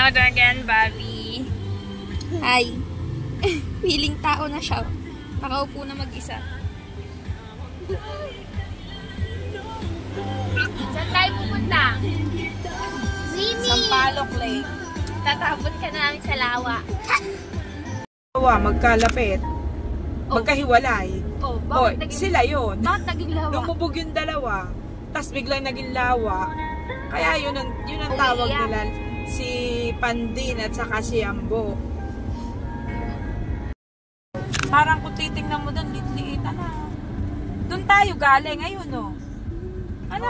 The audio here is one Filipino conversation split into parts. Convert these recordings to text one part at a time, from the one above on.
out again, Bobby. Hi. Feeling tao na siya. Nakaupo na mag-isa. Saan tayo pupunta? Sampaloc Lake. Tatapon ka namin sa lawa. Magkalapit. Magkahiwalay. Bakit sila yun. Bakit naging lawa? Lumubog yung dalawa. Tapos biglang naging lawa. Kaya yun ang tawag nila. Si Pandin at saka si Ambo. Parang kung titingnan mo doon, lit-liit. Doon tayo galing. Ayun o.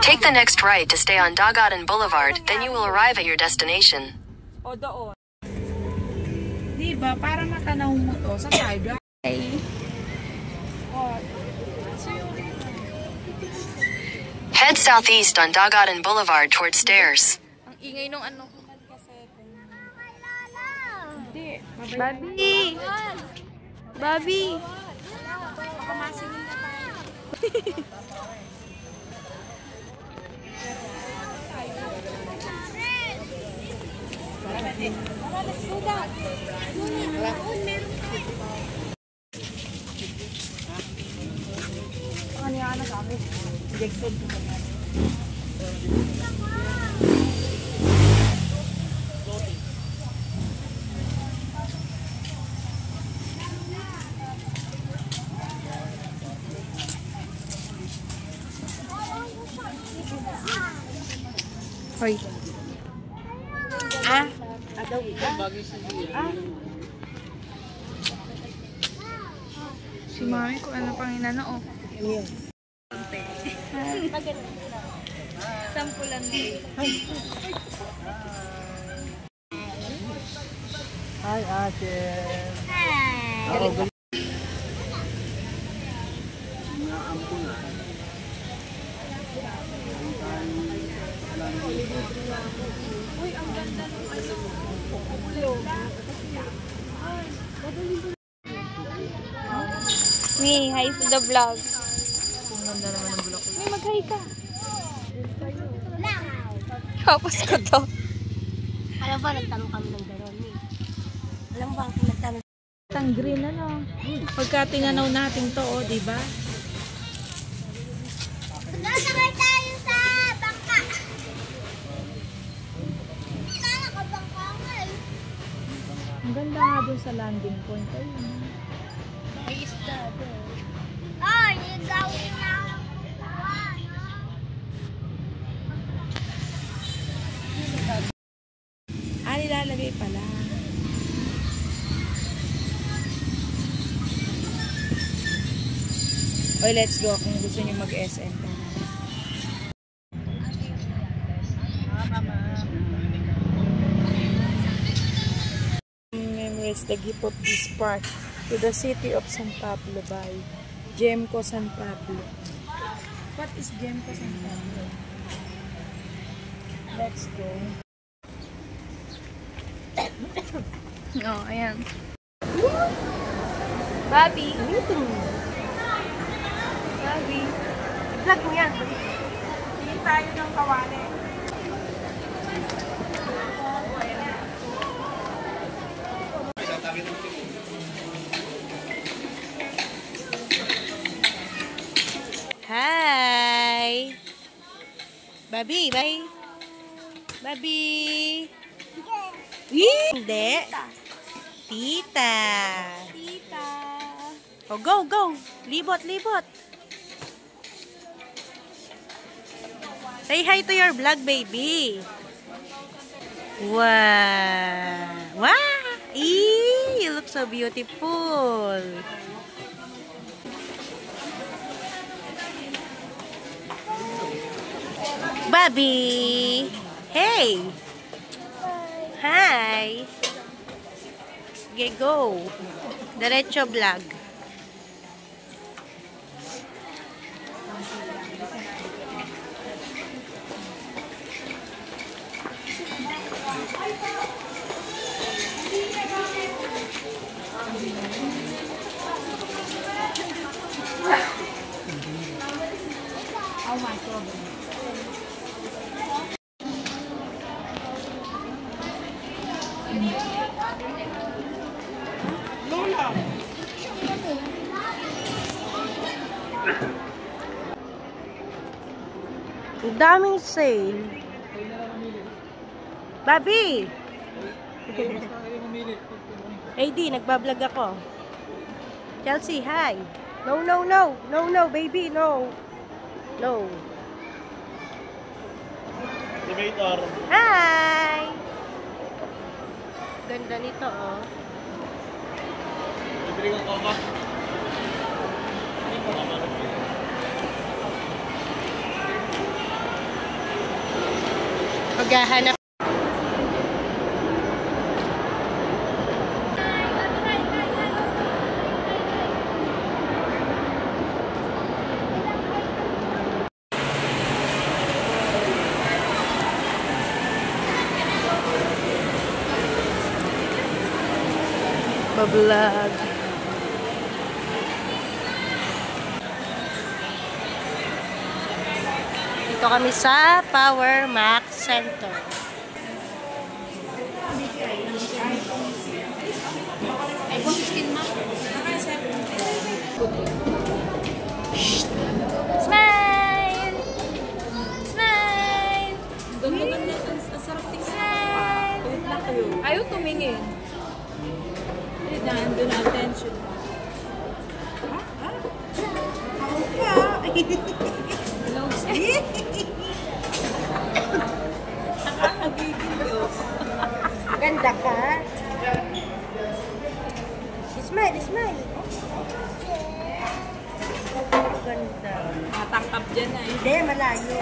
Take the next right to stay on Dagadan Boulevard, then you will arrive at your destination. O doon. Diba? Para matanaw mo to. Sa tayo. Hey. Head southeast on Dagadan Boulevard towards stairs. Ang ingay nung ano. Hindi. Bobby! Bobby! Pakamasingin na tayo. Let's go down. Ano kami? Jackson. Hoy. Si Mami kung ano pang inano, oh. Ayan. Sampulan mo. Hi, Ate. Hi. Uy, ang ganda ng ano. Me, hi to the vlog. Ang ganda naman ng bulak. May mag-hi ka. Kapos ko to. Alam ba, nagtanong kami ng gano'n eh. Alam ba, nagtanong. Ang green ano. Pagka tinanaw natin to, oh, di ba? Nasakay tayo sa bangka. Hindi ka nakabangka nga eh. Ang ganda nga doon sa landing point. Ayun. Ay, isda doon. Ay, gawin na ako. Nilalagay pala. Oy, let's go kung gusto niyo mag-SM pa. Memories, the gift of this park to the city of San Pablo by Gemco San Pablo. What is Gemco San Pablo? Let's go. Oh, ayan. Bobby. Bobby. Vlog mo yan. Tingin tayo ng kawali. Hi! Bobby, bye! Bobby! Hindi! Tita! Tita. Oh, go, go! Libot, libot! Say hi to your vlog, baby! Wow! Wow! Eee! You look so beautiful! Bobby! Hey! Hi! Okay, go! Diretso vlog. Oh my God. Ang daming sale. Bobby! AD, nagbablog ako. Chelsea, hi. No, no, no. No, no, baby, no. No. Elevator. Hi! Ganda nito, oh. Bibili kang kama. Maghahanap. Vlog. Dito kami sa Power Max Center. Smile! Smile! Smile! Ayaw tumingin. Doon na attention. Ganda ka. Smile, smile. Ganda. Matangkap dyan ay. Hindi, malayo.